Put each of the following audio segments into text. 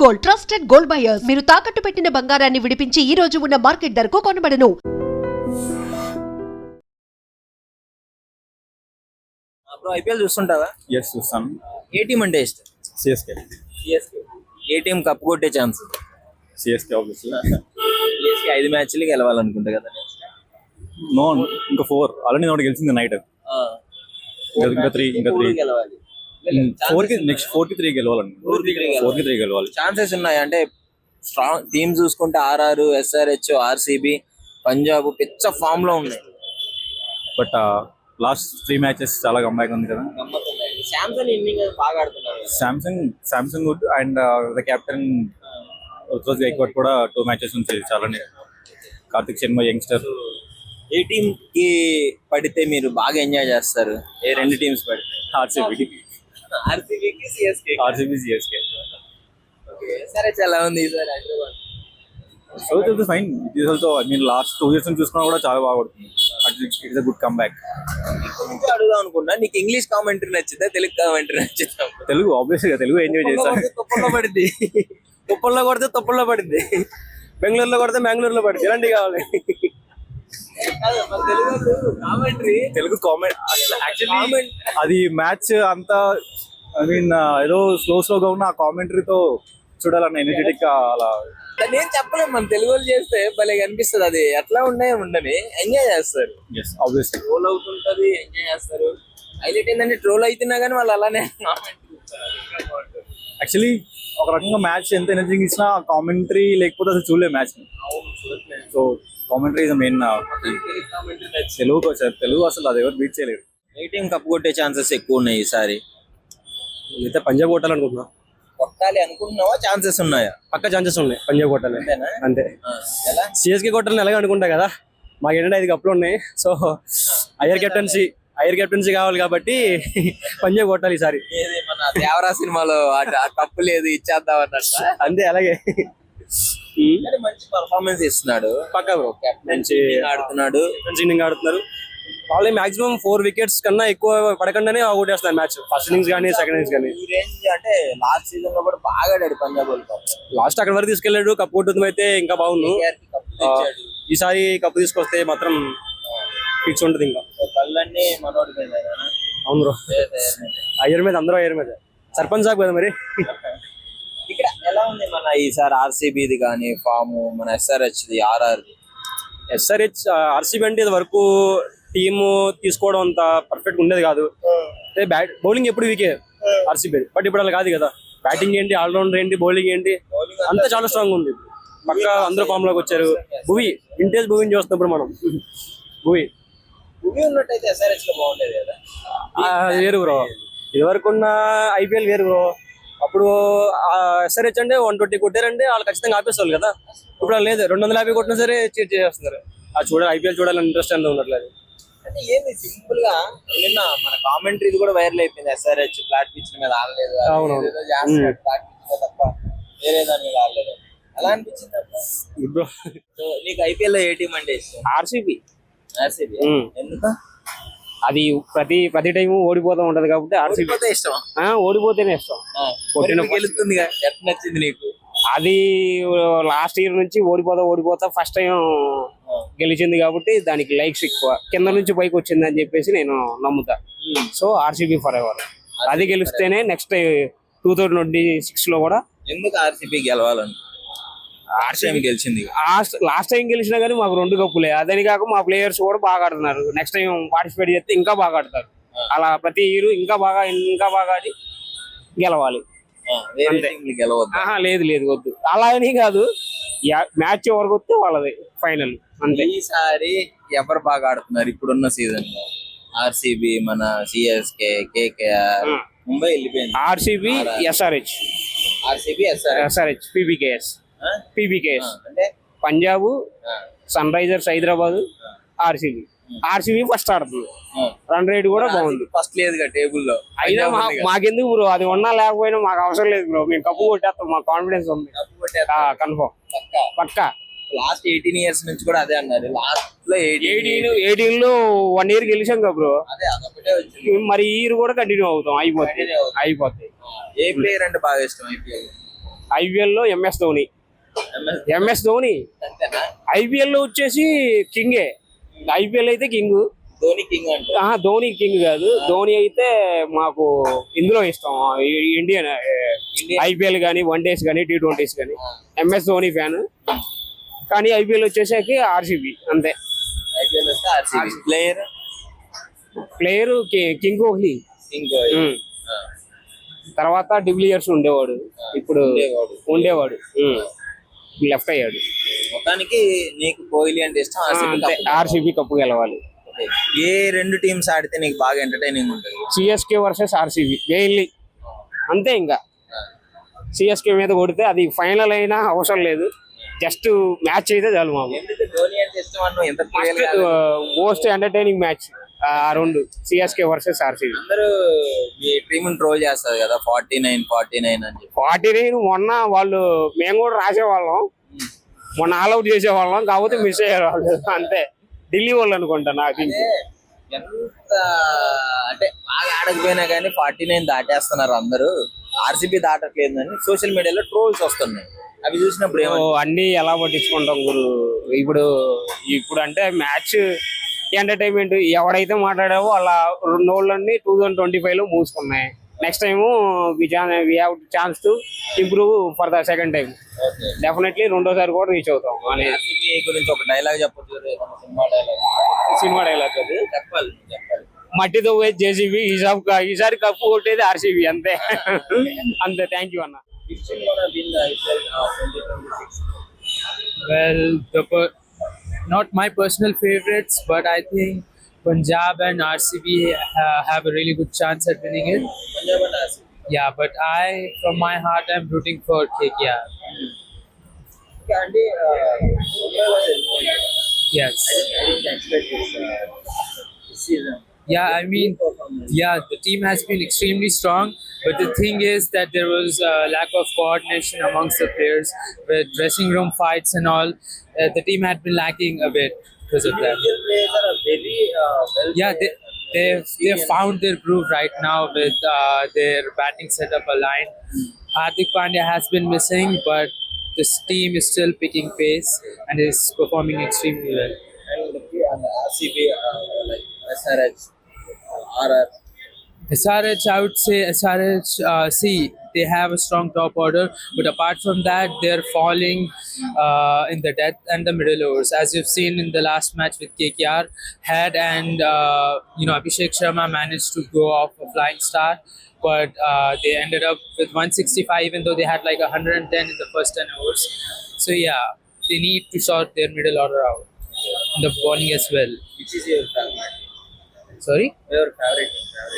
Gold, trusted gold buyers. మీరు తాకట్టు పెట్టిన బంగారాన్ని విడిపించి ఈ రోజు ఉన్న మార్కెట్ ధరకు కొనబడను. ఐపీఎల్ చూస్తుంటావా? ఎస్ చూస్తాను. ఏ టీం అంటే ఇష్టం? సిఎస్కే. ఏ టీం కప్పు కొట్టే ఛాన్స్? CSK obviously. సిఎస్కే 5 మ్యాచ్లు గెలవాలనుకుంటా కదా. నో, ఇంకా 4 ఆల్రెడీ ఒకటి గెలిచింది నైట్. ఇంకా 3 గెలవాలి. 4కి నెక్స్ట్ 4కి 3 గెలవాలండి. 4కి 3 గెలవాలి. ఛాన్సెస్ ఉన్నాయి అంటే స్ట్రాంగ్ టీమ్ చూసుకుంటే ఆర్ఆర్, ఎస్ఆర్హెచ్, ఆర్సీబీ, పంజాబ్ పిచ్చ ఫామ్ లో ఉన్నాయి. బట్ లాస్ట్ 3 మ్యాచెస్ చాలా కంబ్యాక్ ఉంది కదా. శాంసంగ్ ఇన్నింగ్ బాగా ఆడుతున్నారు. Samson good and the captain Ruturaj Gaikwad కూడా 2 మ్యాచెస్ నుంచి చాలా. కార్తిక్ శర్మ యంగ్స్టర్. ఏ టీమ్ కి పడితే మీరు బాగా ఎంజాయ్ చేస్తారు? ఏ 2 టీమ్స్ పడితే? ఆర్సీబీకి సిఎస్కే. సరే, చాలా ఉంది ఈసారి Hyderabad. So it is fine. It is also I mean last 2 years నుంచి చూసుకున్నా కూడా చాలా బాగా పడుతుంది. It is a good comeback. ఇంకా అడుగుదాం అనుకున్నా, నీకు ఇంగ్లీష్ కామెంటరీ నచ్చిందా, తెలుగు కామెంటరీ నచ్చిందా? తెలుగు ఆబ్వియస్గా తెలుగు ఎంజాయ్ చేస్తాను. తుప్పల్లో పడింది, తుప్పల్లో కొడితే తుప్పల్లో పడింది, బెంగళూరులో కొడితే బెంగళూరులో పడింది. ఇలాంటివి కావాలి. తెలుగు కామెంట్ యాక్చువల్లీ అది మ్యాచ్ అంతా ఐ మీన్ ఏదో స్లోగా ఉన్న ఆ కామెంటరీతో చూడాలన్న ఎనర్జెటిక్ అలా. నేను చెప్పలేము, మన తెలుగు వాళ్ళు చేస్తే భలే కనిపిస్తుంది. అది ఎట్లా ఉండని ఎంజాయ్ చేస్తారు. ఆబ్వియస్లీ ట్రోల్ అవుతుంటది, ఎంజాయ్ చేస్తారు. హైలైట్ ఏంటంటే ట్రోల్ అవుతున్నా కానీ వాళ్ళు అలానే యాక్చువల్లీ ఒక రకంగా మ్యాచ్ ఎంత ఎనర్జీ ఇచ్చినా కామెంటరీ లేకపోతే అసలు చూడలేదు match. So commentary is main. Telugu అసలు అది ఎవరు బీట్ చేయలేరు. ఏ టీం కప్పు కొట్టే ఛాన్సెస్ ఎక్కువ ఉన్నాయి ఈసారి? అయితే పంజాబ్ కొట్టాలనుకుంటున్నా. కొట్టాలి అనుకుంటున్నావా? ఛాన్సెస్ ఉన్నాయా? పక్క ఛాన్సెస్ ఉన్నాయి పంజాబ్ కొట్టాలి. అంతే. ఎలా? సిఎస్కే కొట్టాలని ఎలాగ అనుకుంటా కదా. మాకు ఏంటంటే 5 కప్పులు ఉన్నాయి. సో హైయర్ కెప్టెన్సీ కావాలి కాబట్టి పంజాబ్ కొట్టాలి ఈసారి. మన దేవరా సినిమాలో ఆ కప్పు లేదు ఇచ్చేద్దాం అన్నట్టు. అంతే, అలాగే. మంచి పర్ఫార్మెన్స్ ఇస్తున్నాడు. పక్కా బ్రో, మంచి ఆడుతున్నాడు. ఆడుతున్నారు. వాళ్ళు మాక్సిమం 4 వికెట్స్ కన్నా ఎక్కువ పడకుండానే ఓటేస్తున్నారు మ్యాచ్. ఫస్ట్ ఇన్నింగ్స్ కానీ సెకండ్ ఇన్నింగ్స్ కానీ. ఈ రేంజ్ అంటే లాస్ట్ సీజన్ లో కూడా బాగా ఆడాడు పంజాబ్ వాళ్ళు. లాస్ట్ అక్కడ వరకు తీసుకెళ్లాడు. కప్పు కొట్టుతుంది అయితే ఇంకా బాగుండు. ఈసారి కప్పు తీసుకొస్తే మాత్రం ఫిక్స్ ఉంటుంది. ఇంకా కళ్ళన్నీ మనోడి మీద. అవును బ్రో, అయ్యర్ మీద, అందరూ అయ్యర్ మీద. సర్పంచ్ సాబ్ కదా మరి. ఇక్కడ ఎలా ఉంది మన ఈసారి ఆర్సీబీది కానీ ఫామ్, మన ఎస్ఆర్హెచ్ది, ఆర్ఆర్ది? ఆర్సీబీ అంటే ఇది వరకు టీమ్ తీసుకోవడం అంత పర్ఫెక్ట్ ఉండేది కాదు. బౌలింగ్ ఎప్పుడు వీకే ఆర్సీబీ. బట్ ఇప్పుడు అలా కాదు కదా. బ్యాటింగ్ ఏంటి, ఆల్రౌండర్ ఏంటి, బౌలింగ్ ఏంటి, అంతా చాలా స్ట్రాంగ్ ఉంది. పక్క అందరూ ఫామ్ లోకి వచ్చారు. భువి, వింటేజ్ భువిని చూస్తున్నప్పుడు మనం. భువి ఉన్నట్టయితే ఎస్ఆర్హెచ్ లో బాగుండేది కదా. వేరు బ్రో, ఇది వరకు ఉన్న ఐపీఎల్ వేరు బ్రో. అప్పుడు ఎస్ఆర్హెచ్ అంటే 120 కొట్టారంటే వాళ్ళు ఖచ్చితంగా ఆపేస్తారు కదా. ఇప్పుడు లేదు, 250 కొట్టినా సరే చీట్ చేస్తున్నారు. చూడాలి, ఐపీఎల్ చూడాలని ఇంట్రెస్ట్ ఎంత ఉండట్లేదు. అంటే ఏంది సింపుల్ గా నిన్న మన కామెంటరీ కూడా వైరల్ అయిపోయింది. ఎస్ఆర్హెచ్ ఫ్లాట్ పిచ్ మీద ఆడలేదు, ఫ్లాట్ పిచ్ మీద తప్ప వేరే దాని మీద ఆడలేదు. అలా అనిపించింది బ్రో. నీకు ఐపీఎల్ లో ఏ టీం అంటే ఇష్టం? ఆర్సీబీ. ఎందుకు? అది ప్రతి టైం ఓడిపోతూ ఉంటది కాబట్టి ఆర్సీబీ ఇష్టం. ఓడిపోతేనే ఇష్టం. గెలుస్తుంది. ఎట్లా నచ్చింది నీకు? అది లాస్ట్ ఇయర్ నుంచి ఓడిపోతా ఫస్ట్ టైం గెలిచింది కాబట్టి దానికి లైక్స్ ఎక్కువ. కింద నుంచి పైకి వచ్చింది అని చెప్పేసి నేను నమ్ముతా. So RCB for ever. అది గెలిస్తేనే నెక్స్ట్ 2026 లో కూడా. ఎందుకు ఆర్సీబీ గెలవాలని? ఆర్సీబీ గెలిచింది. లాస్ట్ టైం గెలిచినా కానీ మాకు 2 కప్పులే. అదని కాక మా ప్లేయర్స్ కూడా బాగా ఆడుతున్నారు. నెక్స్ట్ టైం పార్టిసిపేట్ చేస్తే ఇంకా బాగా ఆడతారు. అలా ప్రతి ఇయర్ ఇంకా బాగా ఆడి గెలవాలి. లేదు వద్దు అలా అని కాదు. మ్యాచ్ ఎవరికి వస్తే వాళ్ళది ఫైనల్ అంతే. ఈసారి ఎవరు బాగా ఆడుతున్నారు ఇప్పుడున్న సీజన్ లో? ఆర్సీబీ, మన సిఎస్కే, కేకేఆర్, ముంబై వెళ్ళిపోయింది. ఆర్సీబీ, ఎస్ఆర్హెచ్, పీబీకేఎస్ అంటే Punjab, Sunrisers Hyderabad, RCB first ఆడుతుంది. రన్ రేట్ కూడా బాగుంది. ఫస్ట్ లేదు టేబుల్లో. అయినా మాకెందుకు బ్రో, అది ఉన్నా లేకపోయినా మాకు అవసరం లేదు బ్రో. మేము కప్పు కొట్టేస్తాం, మాకు కాన్ఫిడెన్స్ ఉంది. కన్ఫర్మ్ పక్కా. లాస్ట్ 18 years నుంచి కూడా అదే అన్నారు. లాస్ట్ లో 18 లో 1 year గెలిచాం కదా బ్రో. మరి ఈ ఇయర్ కూడా కంటిన్యూ అవుతాం. అయిపోతాయి. ఏ ప్లేయర్ అంటే బాగా ఇష్టం ఐపీఎల్? IPL లో MS ధోని. MS ధోని అంతేనా? IPL లో వచ్చేసి కింగే. IPL అయితే కింగ్. ధోని కింగ్ అంటే ధోని కింగ్ కాదు. ధోని అయితే మాకు ఇందులో ఇష్టం, ఇండియన్ IPL కానీ, వన్డేస్ కానీ, T20s కానీ. MS Dhoni fan. కానీ IPL వచ్చేసరికి RCB అంతే. ఐపీఎల్ వస్తే RCB. Player king Kohli. King తర్వాత డివిలియర్స్ ఉండేవాడు, ఇప్పుడు ఉండేవాడు లెఫ్ట్ అయ్యాడు. మొత్తానికి నీకు కోహ్లీ అంటే ఇష్టం. RCB కప్పు గెలవాలి. ఏ రెండు టీమ్స్ ఆడితే నీకు బాగా ఎంటర్టైనింగ్ ఉంటుంది? CSK వర్సెస్ RCB మెయిన్లీ, అంతే. ఇంకా CSK మీద కొడితే అది ఫైనల్ అయినా అవసరం లేదు, జస్ట్ మ్యాచ్ అయితే చాలు మాకు. ఎందుకు ధోని అంటే ఇష్టం అన్న ఎంత మోస్ట్ ఎంటర్టైనింగ్ మ్యాచ్ ఆ రెండు, CSK వర్సెస్ RCB. అందరూ మీ టీమ్ ట్రోల్ చేస్తారు కదా 49 అని చెప్పి. 49 మొన్న వాళ్ళు, మేము కూడా రాసేవాళ్ళం, మొన్న ఆల్అౌట్ చేసేవాళ్ళం, కాకపోతే మిస్ అయ్యారు వాళ్ళు అంతే. ఢిల్లీ వాళ్ళు అనుకుంటా నాకు. ఎంత అంటే బాగా ఆడకపోయినా కానీ 49 దాటేస్తున్నారు అందరూ, ఆర్సీబీ దాటట్లేదు అని సోషల్ మీడియాలో ట్రోల్స్ వస్తున్నాయి. అవి చూసినప్పుడు అన్ని ఎలా పట్టించుకుంటాం గురు. ఇప్పుడు అంటే మ్యాచ్ ఎంటర్టైన్మెంట్, ఎవడైతే మాట్లాడావో అలా రెండు రోజులన్నీ 2025 లో మూసుకున్నాయి. Next time we have chance to improve for the second time. Definitely రెండోసారి కూడా రీచ్ అవుతాం అని. ఆర్సీబీ గురించి ఒక డైలాగ్ చెప్పొచ్చు, సినిమా డైలాగ్ అది. చెప్పాలి. మట్టితో పోయి JCB, ఈసారి కప్పు కొట్టేది RCB అంతే. అంతే. థ్యాంక్ యూ అన్న. Well, not my personal favorites, but I think Punjab and RCB have a really good chance at winning it. Yeah, but from my heart, I'm rooting for KKR. Yes. Yeah, I mean, yeah, the team has been extremely strong, but the thing is that there was a lack of coordination amongst the players with dressing room fights and all. The team had been lacking a bit because of that. Yeah, they've found their groove right now with their batting setup aligned. Hardik Pandya has been missing, but this team is still picking pace and is performing extremely well. And RCB, like SRH, RR. SRH, I would say SRH, they have a strong top order, but apart from that, they're falling in the death and the middle overs. As you've seen in the last match with KKR, Abhishek Sharma managed to go off a flying start, but they ended up with 165, even though they had like 110 in the first 10 overs. So yeah, they need to sort their middle order out, and the bowling as well. Which is your favorite? Sorry? Your favorite?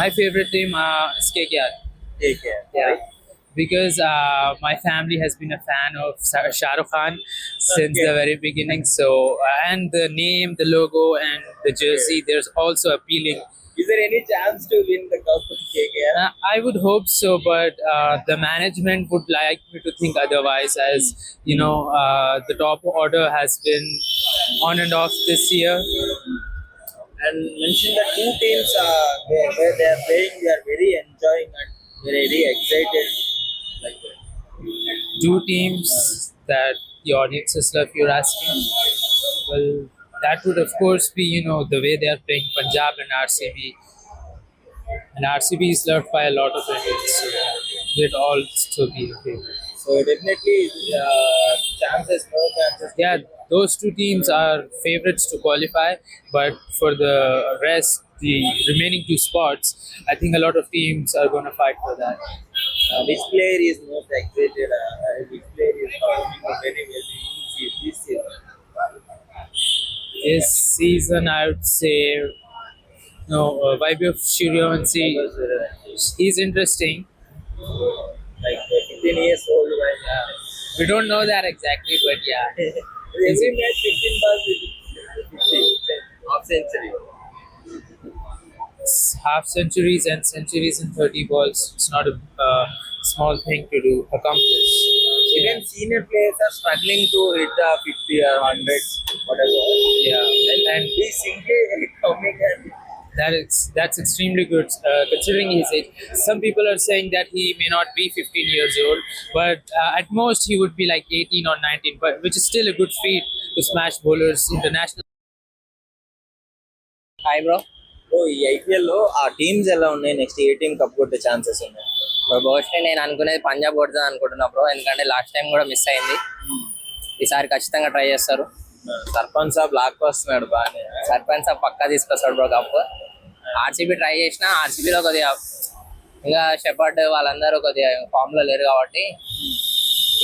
My favorite team is KKR. KKR. Yeah. Because my family has been a fan of Shah Rukh Khan since the very beginning. So, and the name, the logo, and the jersey, there's also appealing. Is there any chance to win the cup with KKR? I would hope so, but the management would like me to think otherwise, as the top order has been on and off this year. And mention the two teams where they are playing, they are very enjoying and very excited. Like that. Two teams that the audiences love, you're asking. Well, that would of course be, the way they are playing Punjab and RCB. And RCB is loved by a lot of Indians, so they'd all still be a favorite. So definitely, no chances. Yeah, those two teams are favorites to qualify, but for the rest, the remaining two spots, I think a lot of teams are going to fight for that. Which player is most excited? Which player is performing very well this season? This season, I would say, Vaibhav Suryavanshi. He's interesting. Like 15 years old, right? We don't know that exactly, but yeah. Every match 15 balls with 50, half century. Half centuries and centuries in 30 balls. It's not a small thing to accomplish. Even senior players are struggling to hit 50 or 100, whatever. Yeah. And he's simply coming and that's extremely good considering his age. Some people are saying that he may not be 15 years old, but at most he would be like 18 or 19, but which is still a good feat to smash bowlers international. Hi bro. Bro ఈ IPL లో ఆ teams ఎలా ఉన్నాయి, next ఏ team cup కొట్టే chances ఉన్నాయి? Mostly నేను అనుకునేది పంజాబ్ కొడుతుంది అనుకుంటున్నా బ్రో, ఎందుకంటే లాస్ట్ టైం కూడా మిస్ అయింది. ఈసారి ఖచ్చితంగా ట్రై చేస్తారు. సర్పంచ్ సాబ్ లాక్ వస్తున్నాడు బాగానే. సర్పంచ్ సాబ్ పక్కా తీసుకొస్తాడు బ్రో కప్. ఆర్సీబీ ట్రై చేసినా ఆర్సీబీలో కొద్దిగా ఇంకా షెపర్డ్ వాళ్ళందరూ కొద్దిగా ఫామ్ లో లేరు కాబట్టి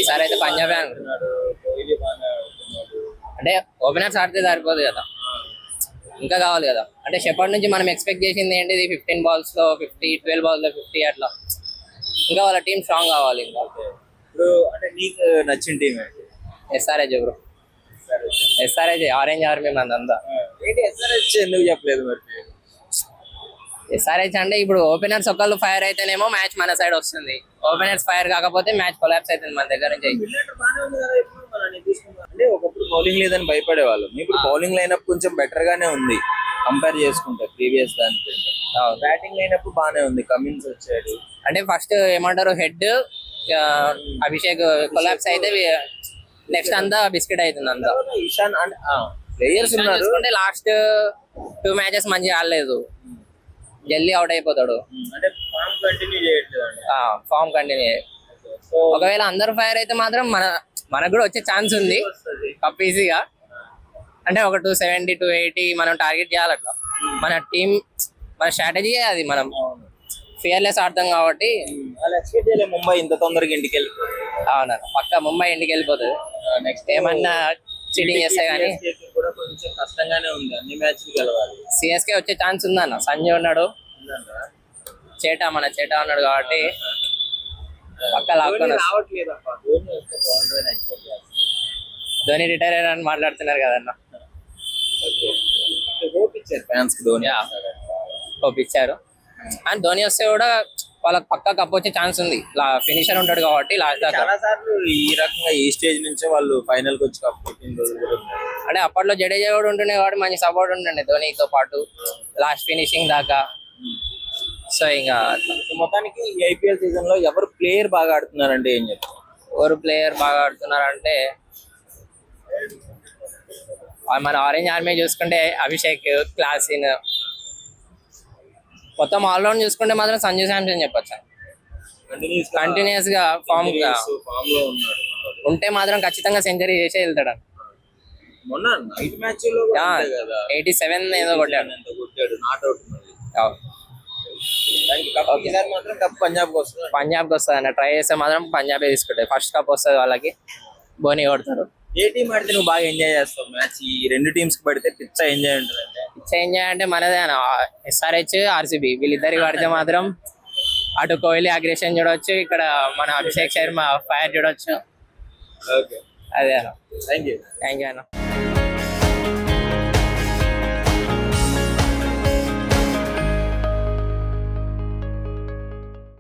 ఈసారి అయితే పంజాబే అనుకుంటున్నాడు. కోహ్లీ బాగానే ఆడుతున్నాడు. అంటే ఓపెనర్స్ ఆడితే సరిపోదు కదా, ఇంకా కావాలి కదా. అంటే షెపర్డ్ నుంచి మనం ఎక్స్పెక్ట్ చేసింది ఏంటిది 15 balls లో 50, 12 balls లో 50 అట్లా. ఇంకా వాళ్ళ టీం స్ట్రాంగ్ కావాలి. ఇంకా ఇప్పుడు అంటే నీకు నచ్చిన టీం ఏంటి? SRH bro, SRH orange army మందంతా. ఏంటి ఎస్ఆర్హెచ్ ఎందుకు చెప్పలేదు మరి? ఎస్ఆర్హెచ్ అంటే ఇప్పుడు ఓపెనర్స్ ఒకళ్ళు ఫైర్ అయితేనేమో మ్యాచ్ మన సైడ్ వస్తుంది, ఓపెనర్స్ ఫైర్ కాకపోతే మ్యాచ్ కొలాప్స్ అవుతుంది మన దగ్గర నుంచి. అంటే ఒకప్పుడు బౌలింగ్ లేదని భయపడేవాళ్ళం, ఇప్పుడు బౌలింగ్ లైనప్ కొంచెం బెటర్ గానే ఉంది కంపేర్ చేసుకుంటే ప్రీవియస్ దానికంటే. బ్యాటింగ్ లైనప్ బానే ఉంది, కమిన్స్ వచ్చాడు. అంటే ఫస్ట్ ఏమంటారు హెడ్ అభిషేక్ కొలాప్స్ అయితే నెక్స్ట్ అంతా బిస్కెట్ అవుతుంది అంతా. ఇషాన్ అంటే ప్లేయర్స్ ఉన్నారు, లాస్ట్ 2 matches మంచిగా ఆడలేదు, జల్దీ అవుట్ అయిపోతాడు. అంటే ఫామ్ కంటిన్యూ చేయట్లేదు. Form continue. ఒకవేళ అందరూ ఫైర్ అయితే మాత్రం మనకు కూడా వచ్చే ఛాన్స్ ఉంది కప్ ఈజీగా. అంటే ఒక 270, 280 మనం టార్గెట్ చేయాలి అట్లా. మన టీం మన స్ట్రాటజీ అది, మనం ఫియర్లెస్ ఆడతాం కాబట్టి. వాళ్ళు ఎక్స్పెక్ట్ చేయలేదు ముంబై ఇంత తొందరగా ఇంటికి వెళ్ళిపోతుంది. అవునా, పక్క ముంబై ఇంటికి వెళ్ళిపోతుంది. నెక్స్ట్ ఏమన్నా చీటింగ్ చేస్తే కానీ కూడా కొంచెం కష్టంగానే ఉంది, అన్ని మ్యాచ్లు గెలవాలి. సిఎస్కే వచ్చే ఛాన్స్ ఉందన్న. సంజయ్ ఉన్నాడు, చేటా ఉన్నాడు కాబట్టి పక్క లాక్కొని రావట్లేదు. ధోని వస్తే బాగుంటుందని ఎక్స్పెక్ట్ చేస్తాను. ధోని రిటైర్ అయ్యారని మాట్లాడుతున్నారు కదన్న. హోప్ ఇచ్చారు ఫ్యాన్స్ కి ధోని పంపించారు. అండ్ ధోని వస్తే కూడా వాళ్ళకి పక్కా కప్ వచ్చే ఛాన్స్ ఉంది. ఫినిషర్ ఉంటాడు కాబట్టి లాస్ట్ దాకా. చాలా సార్లు ఈ రకంగా ఈ స్టేజ్ నుంచే వాళ్ళు ఫైనల్ కి వచ్చి కప్ కొట్టిన రోజులు కూడా ఉన్నాయి. అంటే అప్పట్లో జడేజా కూడా ఉంటుండే కాబట్టి మంచి సపోర్ట్ ఉంటుండే ధోనితో పాటు లాస్ట్ ఫినిషింగ్ దాకా. సో ఇంకా మొత్తానికి ఈ ఐపీఎల్ సీజన్ లో ఎవరు ప్లేయర్ బాగా ఆడుతున్నారంటే ఏం చెప్తారు? ఎవరు ప్లేయర్ బాగా ఆడుతున్నారంటే మన ఆరెంజ్ ఆర్మీ చూసుకుంటే అభిషేక్, క్లాసిన్, మొత్తం ఆల్రౌండ్ చూసుకుంటే మాత్రం సంజు శాంసన్ చెప్పొచ్చు. కంటిన్యూస్ గా ఫామ్ లో ఉన్నాడు. ఉంటే మాత్రం ఖచ్చితంగా సెంచరీ చేసే వెళ్తాడు. మొన్న నైట్ మ్యాచ్ లో కూడా అంతే కదా, 87 ఏదో కొట్టాడు. ఎంత కొట్టాడు, నాట్ అవుట్ ఈసారి మాత్రం కప్ పంజాబ్ కి వస్తుంది. పంజాబ్ కి వస్తుంది అన్న, ట్రై చేస్తే మాత్రం పంజాబే తీసుకుంటారు. ఫస్ట్ కప్ వస్తుంది వాళ్ళకి, బోని కొడతారు. ఏ టీం ఆడితే నువ్వు బాగా ఎంజాయ్ చేస్తావు మ్యాచ్? ఈ రెండు టీమ్స్ కి పడితే పిచ్చ ఎంజాయ్ ఉంటుంది. ఎంజాయ్ అంటే మనదే అన్న, ఎస్ఆర్హెచ్, ఆర్సీబీ వీళ్ళిద్దరికి పడితే మాత్రం అటు కోహ్లీ అగ్రెషన్ చూడొచ్చు, ఇక్కడ మన అభిషేక్ శర్మ ఫైర్ చూడొచ్చు. ఓకే, అదే అన్న. థ్యాంక్ యూ అన్న.